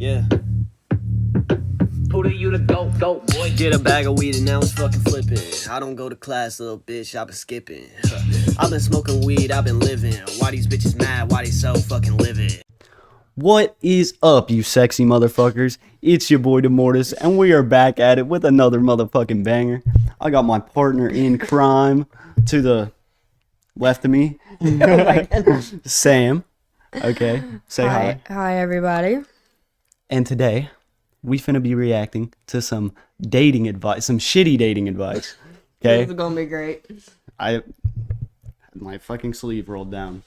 Yeah. Who do you to go, boy? Get a bag of weed and now it's fucking flipping. I don't go to class, little bitch, I've been skipping. I've been smoking weed, I've been living. Why these bitches mad, why they so fucking livid? What is up, you sexy motherfuckers? It's your boy Demortis, and we are back at it with another motherfucking banger. I got my partner in crime to the left of me, Sam. Okay, say hi. Hi, everybody. And today, we finna be reacting to some dating advice, some shitty dating advice. Okay? This is gonna be great. I had my fucking sleeve rolled down.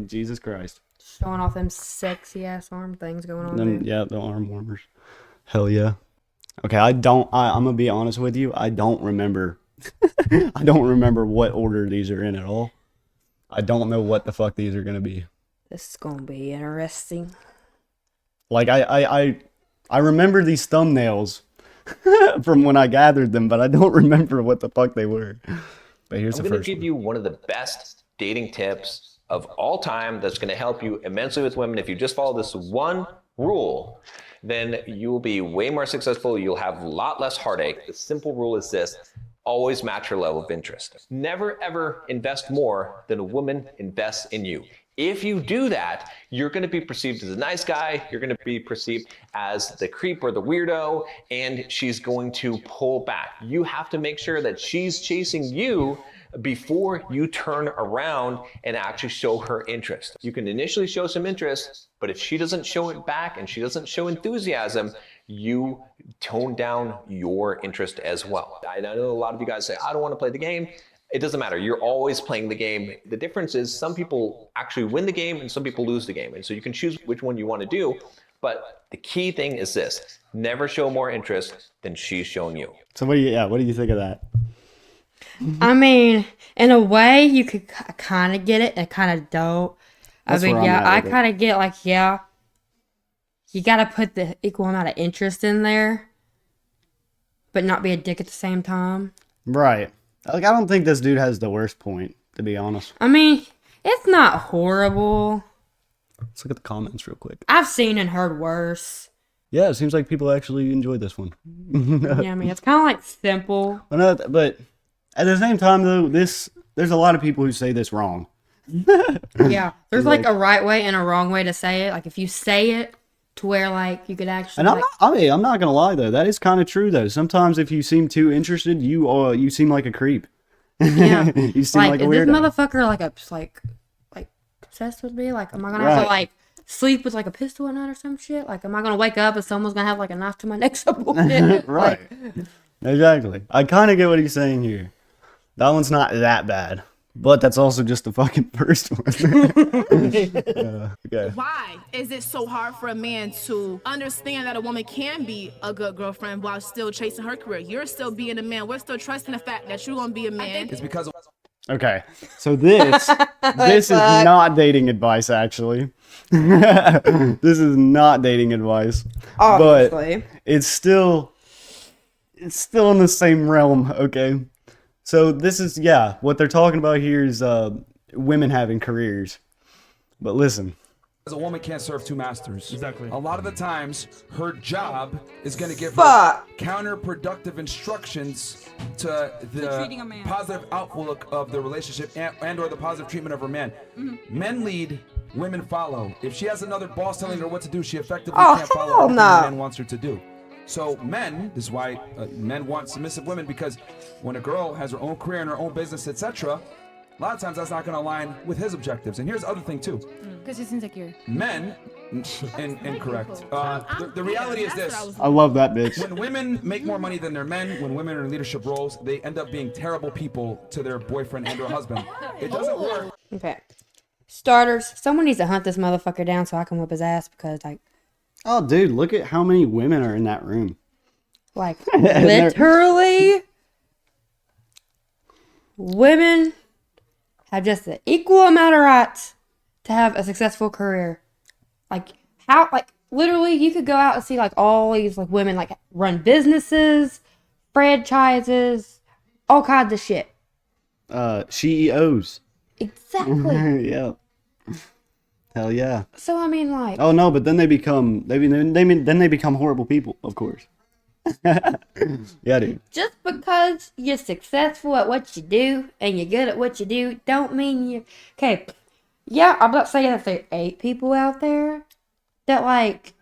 Jesus Christ. Showing off them sexy ass arm things going on there. Yeah, the arm warmers. Hell yeah. Okay, I'm gonna be honest with you. I don't remember. I don't remember what order these are in at all. I don't know what the fuck these are gonna be. This is gonna be interesting. Like I remember these thumbnails from when I gathered them, but I don't remember what the fuck they were. But here's the first one. I'm going to give you one of the best dating tips of all time that's going to help you immensely with women. If you just follow this one rule, then you will be way more successful. You'll have a lot less heartache. The simple rule is this: always match your level of interest. Never ever invest more than a woman invests in you. If you do that, you're going to be perceived as a nice guy, you're going to be perceived as the creep or the weirdo, and she's going to pull back. You have to make sure that she's chasing you before you turn around and actually show her interest. You can initially show some interest, but if she doesn't show it back and she doesn't show enthusiasm, you tone down your interest as well. I know a lot of you guys say, I don't want to play the game. It doesn't matter. You're always playing the game. The difference is some people actually win the game and some people lose the game. And so you can choose which one you want to do. But the key thing is this: never show more interest than she's showing you. So what do you think of that? I mean, in a way, you could kind of get it and kind of don't. That's where I'm yeah, at I with it. kind of get like, yeah, you got to put the equal amount of interest in there, but not be a dick at the same time. Right. Like, I don't think this dude has the worst point, to be honest. I mean, it's not horrible. Let's look at the comments real quick. I've seen and heard worse. Yeah, it seems like people actually enjoyed this one. Yeah, I mean, it's kind of like simple. But at the same time, though, there's a lot of people who say this wrong. Yeah, there's like a right way and a wrong way to say it. Like if you say it to where like you could actually. And I'm not gonna lie though, that is kind of true though. Sometimes if you seem too interested, you seem like a creep. Yeah, you seem like a is weirdo. this motherfucker like obsessed with me? Like, am I gonna have to like sleep with like a pistol at night or some shit? Like, am I gonna wake up and someone's gonna have like a knife to my neck? Some bullshit? Right. Exactly. I kind of get what he's saying here. That one's not that bad. But that's also just the fucking first one. Okay. Why is it so hard for a man to understand that a woman can be a good girlfriend while still chasing her career? You're still being a man. We're still trusting the fact that you're gonna be a man. It's because of Okay. So this is not dating advice actually. This is not dating advice. Obviously. But it's still in the same realm, okay? So this is, what they're talking about here is women having careers. But listen. a woman can't serve two masters. Exactly. A lot of the times, her job is going to give her counterproductive instructions to the positive outlook of the relationship and or the positive treatment of her man. Mm-hmm. Men lead, women follow. If she has another boss telling her what to do, she effectively can't follow what the man wants her to do. So men, this is why men want submissive women, because when a girl has her own career and her own business, etc., a lot of times that's not going to align with his objectives. And here's the other thing too. Because he's insecure. Men, incorrect. The reality is this. I love that bitch. When women make more money than their men, when women are in leadership roles, they end up being terrible people to their boyfriend and or husband. It doesn't work. Okay. Starters, someone needs to hunt this motherfucker down so I can whip his ass because, like... Oh, dude, look at how many women are in that room. Like, literally, women have just the equal amount of rights to have a successful career. Like, how, like, literally, you could go out and see, like, all these, like, women, like, run businesses, franchises, all kinds of shit. CEOs. Exactly. Yeah. Hell yeah. So I mean, like, Oh no, but then they become horrible people, of course. Yeah, dude. just because you're successful at what you do and you're good at what you do, don't mean you. Okay, yeah, I'm not saying that there ain't people out there that like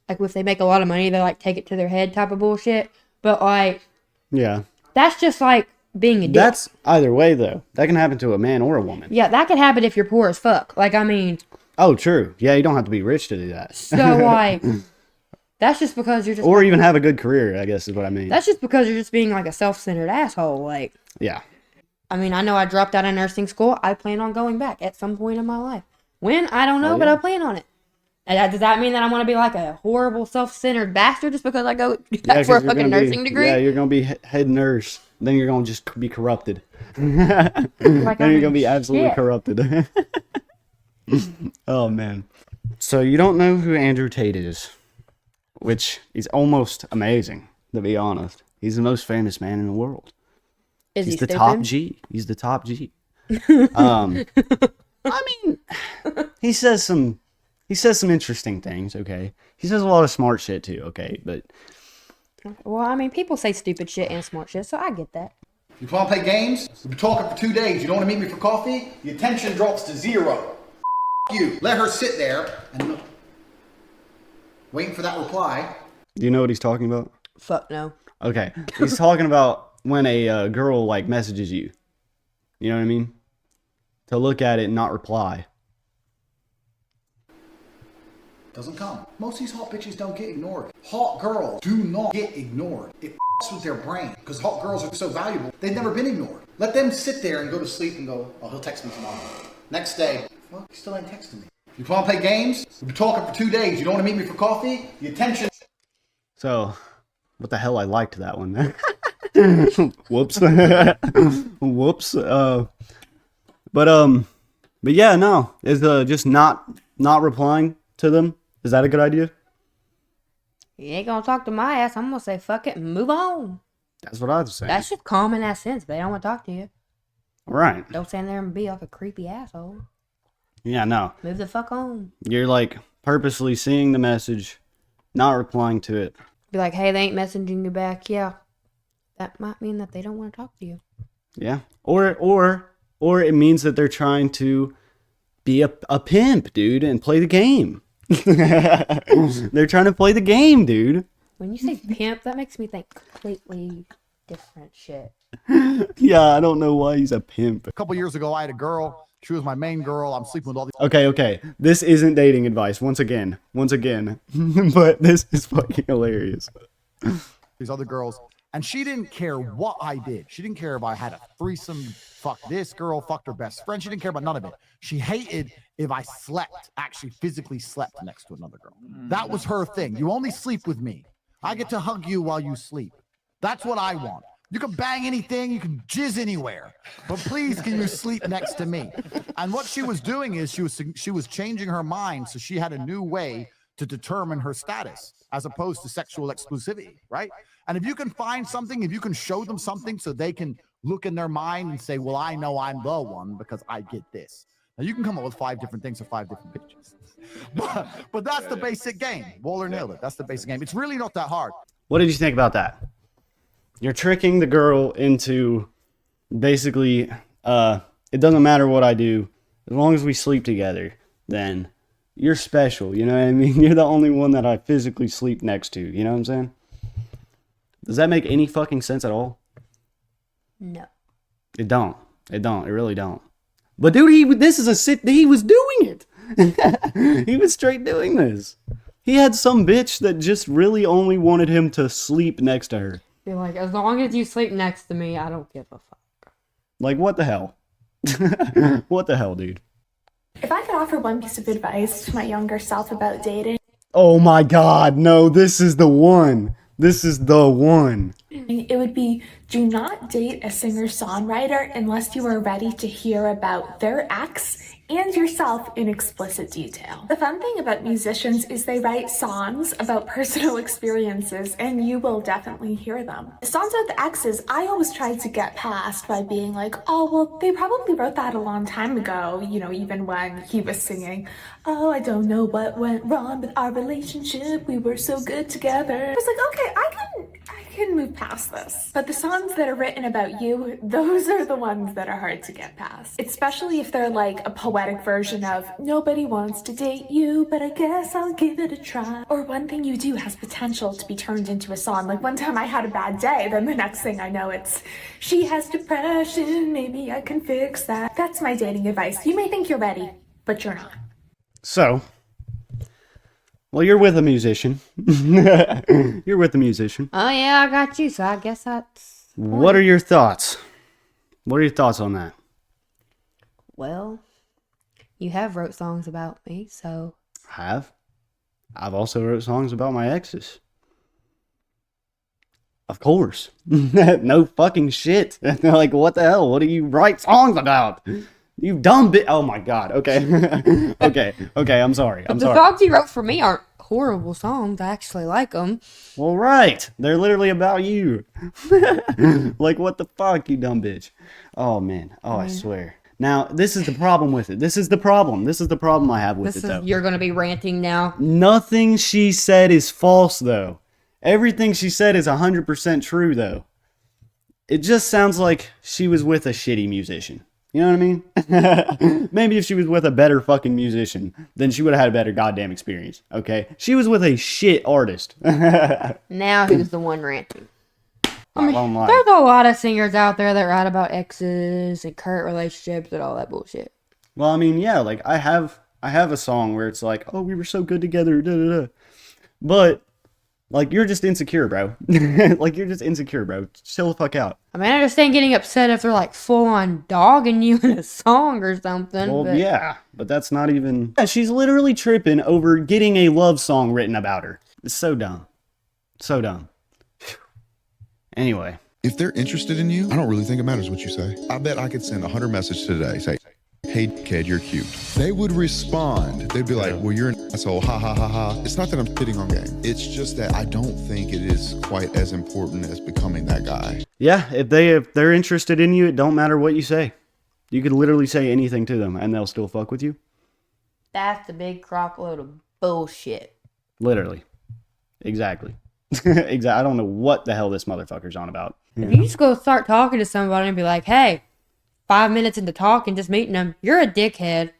if they make a lot of money, they like take it to their head type of bullshit. But like, Yeah. that's just like being a dick. That's either way though. That can happen to a man or a woman. Yeah, that could happen if you're poor as fuck. Like, I mean. Oh, true. Yeah, you don't have to be rich to do that. So like, that's just because you're just. Or even have a good career, I guess is what I mean. That's just because you're just being like a self-centered asshole. Like. Yeah. I mean, I know I dropped out of nursing school. I plan on going back at some point in my life. When? I don't know, but I plan on it. And does that mean that I'm going to be like a horrible, self-centered bastard just because I go back for a fucking nursing degree? Yeah, you're going to be head nurse. Then you're going to just be corrupted. Like, Then you're going to be absolutely corrupted. Oh, man. So you don't know who Andrew Tate is, which is almost amazing, to be honest. He's the most famous man in the world. He's the top G. He's the top G. I mean, he says some interesting things, okay? He says a lot of smart shit too, okay? But well, I mean, people say stupid shit and smart shit, so I get that. You want to play games? We've been talking for 2 days. You don't want to meet me for coffee? The attention drops to 0. You. Let her sit there and look. Waiting for that reply. Do you know what he's talking about? Fuck no. Okay. He's talking about when a girl, like, messages you. You know what I mean? To look at it and not reply. Doesn't come. Most of these hot bitches don't get ignored. Hot girls do not get ignored. It f***s with their brain. Because hot girls are so valuable, they've never been ignored. Let them sit there and go to sleep and go, oh, he'll text me tomorrow. Next day, well, he still ain't texting me. You want to play games? We've been talking for 2 days. You don't want to meet me for coffee? The attention... So, what the hell? I liked that one. Whoops. Whoops. But yeah, no. Is just not replying to them? Is that a good idea? You ain't gonna talk to my ass. I'm gonna say fuck it and move on. That's what I was saying. That's just common ass sense, but they don't want to talk to you. Right. Don't stand there and be like a creepy asshole. Yeah, no. Move the fuck on. You're like purposely seeing the message, not replying to it. Be like, hey, they ain't messaging you back. Yeah. That might mean that they don't want to talk to you. Yeah. Or it means that they're trying to be a pimp, dude, and play the game. They're trying to play the game, dude. When you say pimp, that makes me think completely different shit. Yeah, I don't know why he's a pimp. A couple years ago, I had a girl. She was my main girl. I'm sleeping with all these... Okay. This isn't dating advice. Once again. But this is fucking hilarious. These other girls. And she didn't care what I did. She didn't care if I had a threesome, fucked this girl, fucked her best friend. She didn't care about none of it. She hated if I actually physically slept next to another girl. That was her thing. You only sleep with me. I get to hug you while you sleep. That's what I want. You can bang anything, you can jizz anywhere, but please can you sleep next to me? And what she was doing is she was changing her mind, so she had a new way to determine her status as opposed to sexual exclusivity, right? And if you can find something, if you can show them something so they can look in their mind and say, well, I know I'm the one because I get this. Now you can come up with 5 different things or 5 different pictures. But that's the basic game. Waller nailed it. That's the basic game. It's really not that hard. What did you think about that? You're tricking the girl into basically, it doesn't matter what I do. As long as we sleep together, then you're special. You know what I mean? You're the only one that I physically sleep next to. You know what I'm saying? Does that make any fucking sense at all? No. It don't. It really don't. But dude, he was doing it. He was straight doing this. He had some bitch that just really only wanted him to sleep next to her. Be like, as long as you sleep next to me, I don't give a fuck. Like, what the hell? What the hell, dude? If I could offer one piece of advice to my younger self about dating, Oh my god, no, this is the one. This is the one. it would be do not date a singer-songwriter unless you are ready to hear about their acts and yourself in explicit detail. The fun thing about musicians is they write songs about personal experiences, and you will definitely hear them. Songs about the exes, I always try to get past by being like, oh, well, they probably wrote that a long time ago, you know, even when he was singing, oh, I don't know what went wrong with our relationship, we were so good together. I was like, okay, I can move past this. But the songs that are written about you, those are the ones that are hard to get past. Especially if they're like a poetic version of, nobody wants to date you, but I guess I'll give it a try. Or one thing you do has potential to be turned into a song. Like one time I had a bad day, then the next thing I know it's, she has depression, maybe I can fix that. That's my dating advice. You may think you're ready, but you're not. So, well, you're with a musician. You're with a musician. Oh, yeah, I got you, so I guess that's... What are your thoughts? What are your thoughts on that? Well, you have wrote songs about me, so... I've also wrote songs about my exes. Of course. No fucking shit. Like, what the hell? What do you write songs about? You dumb bit. Oh my god. Okay. Okay. I'm sorry. The songs you wrote for me aren't horrible songs. I actually like them. Well, right. They're literally about you. Like, what the fuck, you dumb bitch? Oh, man. Oh, I swear. Now, this is the problem with it. This is the problem I have with it, though. You're going to be ranting now. Nothing she said is false, though. Everything she said is 100% true, though. It just sounds like she was with a shitty musician. You know what I mean? Maybe if she was with a better fucking musician, then she would have had a better goddamn experience, okay? She was with a shit artist. Now who's the one ranting? I mean, won't lie. there's a lot of singers out there that write about exes and current relationships and all that bullshit. Well, I mean, yeah, like, I have a song where it's like, oh, we were so good together, da-da-da. But, like, you're just insecure, bro. Like, you're just insecure, bro. Chill the fuck out. I mean, I understand getting upset if they're, like, full-on dogging you in a song or something. Well, yeah, but that's not even... Yeah, she's literally tripping over getting a love song written about her. It's so dumb. So dumb. Anyway. If they're interested in you, I don't really think it matters what you say. I bet I could send 100 messages today, say, hey, kid, you're cute. They would respond. They'd be like, well, you're an asshole, ha, ha, ha, ha. It's not that I'm shitting on game. It's just that I don't think it is quite as important as becoming that guy. Yeah, if they're interested in you, it don't matter what you say. You could literally say anything to them, and they'll still fuck with you. That's a big crockload of bullshit. Literally. Exactly. Exactly. I don't know what the hell this motherfucker's on about. If you just go start talking to somebody and be like, hey, 5 minutes into talking, just meeting them, you're a dickhead.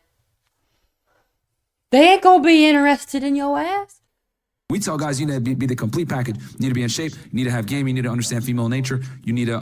They ain't gonna be interested in your ass. We tell guys you need to be the complete package. You need to be in shape. You need to have game. You need to understand female nature. You need to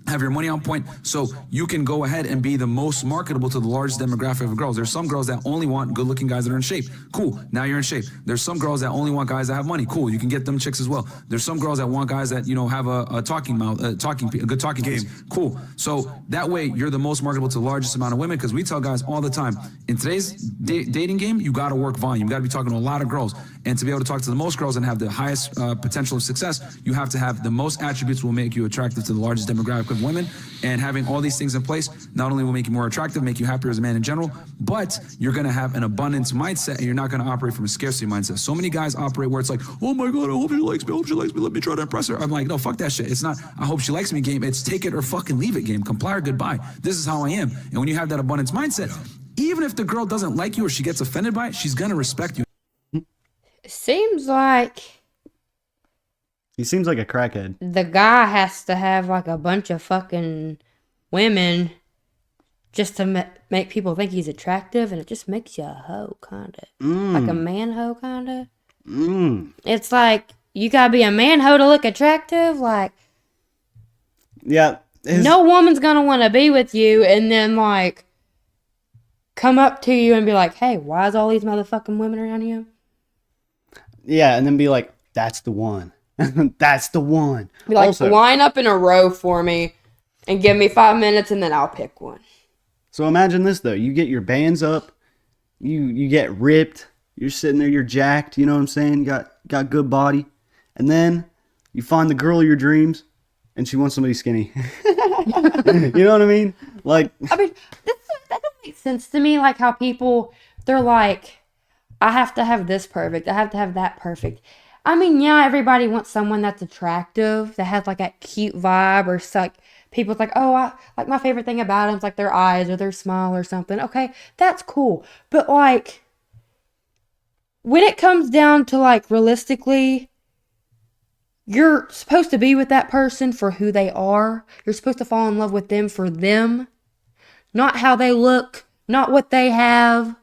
have your money on point so you can go ahead and be the most marketable to the largest demographic of girls. There's some girls that only want good-looking guys that are in shape. Cool, now you're in shape. There's some girls that only want guys that have money. Cool, you can get them chicks as well. There's some girls that want guys that, you know, have a talking mouth, a good talking game. Cool. So that way you're the most marketable to the largest amount of women, because we tell guys all the time, in today's dating game, you got to work volume. You got to be talking to a lot of girls. And to be able to talk to the most girls and have the highest potential of success, you have to have the most attributes will make you attractive to the largest demographic of women. And having all these things in place not only will make you more attractive, make you happier as a man in general, but you're going to have an abundance mindset, and you're not going to operate from a scarcity mindset. So many guys operate where it's like, oh my God, I hope she likes me. I hope she likes me. Let me try to impress her. I'm like, no, fuck that shit. It's not, I hope she likes me game. It's take it or fucking leave it game. Comply or goodbye. This is how I am. And when you have that abundance mindset, even if the girl doesn't like you or she gets offended by it, she's going to respect you. It seems like He seems like a crackhead. the guy has to have like a bunch of fucking women just to make people think he's attractive, and it just makes you a hoe, kind of. Like a man hoe, kind of. It's like, you gotta be a man hoe to look attractive? Like, Yeah. no woman's gonna want to be with you and then, like, come up to you and be like, hey, why is all these motherfucking women around you? Yeah, and then be like, that's the one. That's the one. Be like, Also, line up in a row for me and give me 5 minutes and then I'll pick one. so imagine this, though. You get your bands up. You get ripped. You're sitting there. You're jacked. You know what I'm saying? You got good body. And then you find the girl of your dreams, and she wants somebody skinny. You know what I mean? Like, I mean, that doesn't make sense to me, like how people, they're like, I have to have this perfect. I have to have that perfect. I mean, yeah, everybody wants someone that's attractive, that has like that cute vibe, or like people's like, oh, like my favorite thing about them is like their eyes or their smile or something. Okay, that's cool. But like, when it comes down to like realistically, you're supposed to be with that person for who they are. You're supposed to fall in love with them for them, not how they look, not what they have.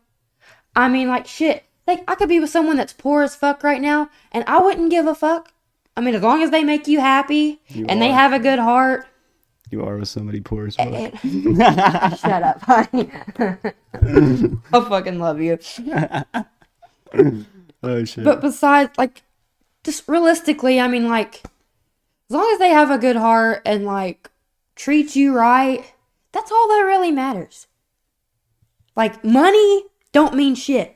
I mean, like, shit. Like, I could be with someone that's poor as fuck right now, and I wouldn't give a fuck. I mean, as long as they make you happy and they have a good heart. You are with somebody poor as fuck. Shut up, honey. I fucking love you. Oh, shit. But besides, like, just realistically, I mean, like, as long as they have a good heart and, like, treat you right, that's all that really matters. Like, money don't mean shit.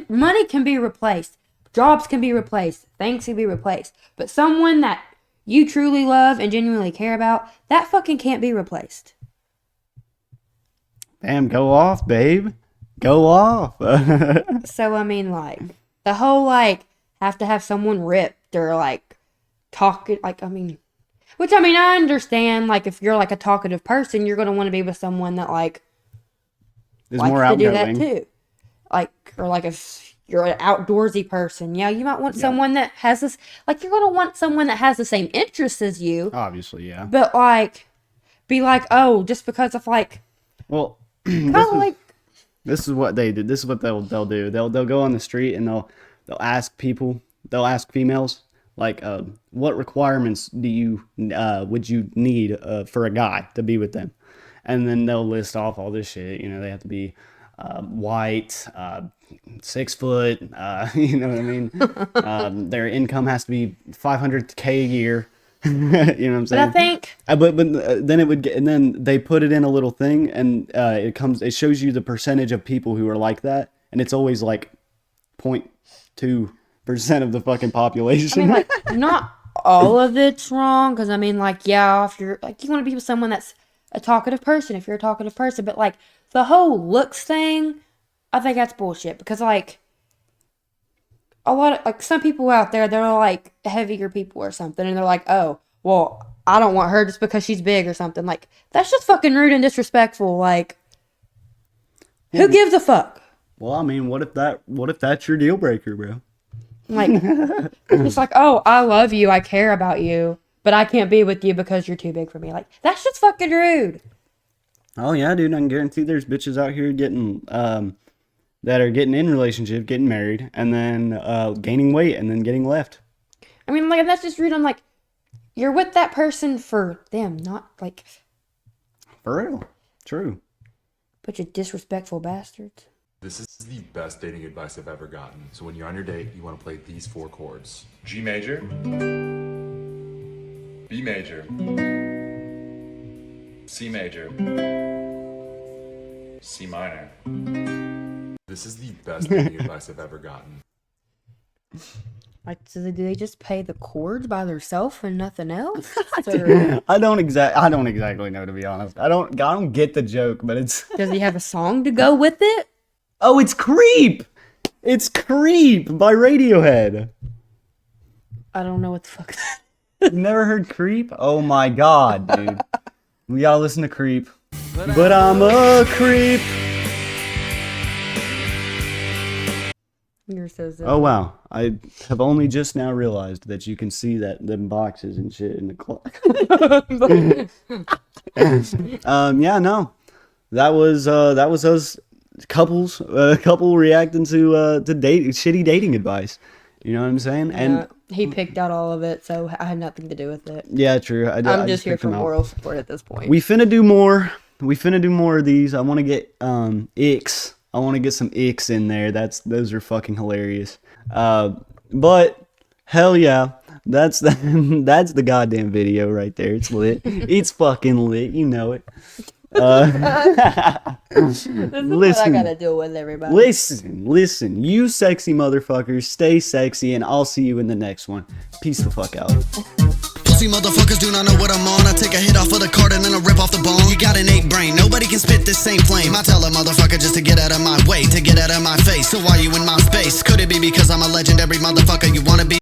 Money can be replaced. Jobs can be replaced. Things can be replaced. But someone that you truly love and genuinely care about, that fucking can't be replaced. Damn, go off, babe. Go off. So, I mean, like, the whole, like, have to have someone ripped or, like, talking, like, I mean, which, I mean, I understand, like, if you're, like, a talkative person, you're going to want to be with someone that, like, is likes more to outgoing. do that, too. Like, or, like, if you're an outdoorsy person, yeah, you might want someone that has this, like, you're going to want someone that has the same interests as you. Obviously, yeah. But, like, be like, oh, just because of, like, well, kind of like, this is what they do. This is what they'll do. They'll go on the street and they'll ask people. They'll ask females like, what requirements would you need for a guy to be with them? And then they'll list off all this shit. You know, they have to be white, 6 foot. You know what I mean? Their income has to be $500K a year. You know what I'm saying? but I think, but then it would get, and then they put it in a little thing, and it shows you the percentage of people who are like that, and it's always like 0.2% of the fucking population. I mean, like, not all of it's wrong, because I mean, like, yeah, if you're like, you want to be with someone that's a talkative person, if you're a talkative person, but like the whole looks thing, I think that's bullshit, because like a lot of, like, some people out there, they're like heavier people or something, and they're like, oh, well, I don't want her just because she's big or something. Like, that's just fucking rude and disrespectful. Like, who gives a fuck? Well, I mean, what if that's your deal breaker, bro? Like, it's like, oh, I love you, I care about you, but I can't be with you because you're too big for me. Like, that's just fucking rude. Oh yeah, dude, I can guarantee there's bitches out here getting that are getting in relationship, getting married, and then gaining weight, and then getting left. I mean, like, that's just rude. I'm like, you're with that person for them, not like, for real. True. bunch of disrespectful bastards. This is the best dating advice I've ever gotten. So when you're on your date, you want to play these 4 chords. G major, B major, C major, C minor. This is the best dating advice I've ever gotten. Like, so do they just pay the chords by themselves and nothing else? I don't exactly know, to be honest. I don't get the joke, but it's. Does he have a song to go with it? Oh, it's Creep. It's Creep by Radiohead. I don't know what the fuck. You've never heard Creep? Oh my god, dude. We gotta listen to Creep. But I'm a creep. You're so silly. Oh wow, I have only just now realized that you can see them boxes and shit in the clock. Yeah, no, that was us couple reacting to shitty dating advice. You know what I'm saying? And he picked out all of it, so I had nothing to do with it. yeah, true. I I'm just here picked for them out. moral support at this point. We finna do more. We finna do more of these. I want to get icks. I want to get some icks in there. Those are fucking hilarious. But hell yeah, that's the goddamn video right there. It's lit. It's fucking lit. You know it. This is what I gotta deal with, everybody. Listen. You sexy motherfuckers, stay sexy, and I'll see you in the next one. Peace the fuck out. Pussy motherfuckers do not know what I'm on. I take a hit off of the card and then I rip off the bone. You got an 8 brain, nobody can spit this same flame. I tell a motherfucker just to get out of my way, to get out of my face. So why you in my space? Could it be because I'm a legendary motherfucker you wanna be?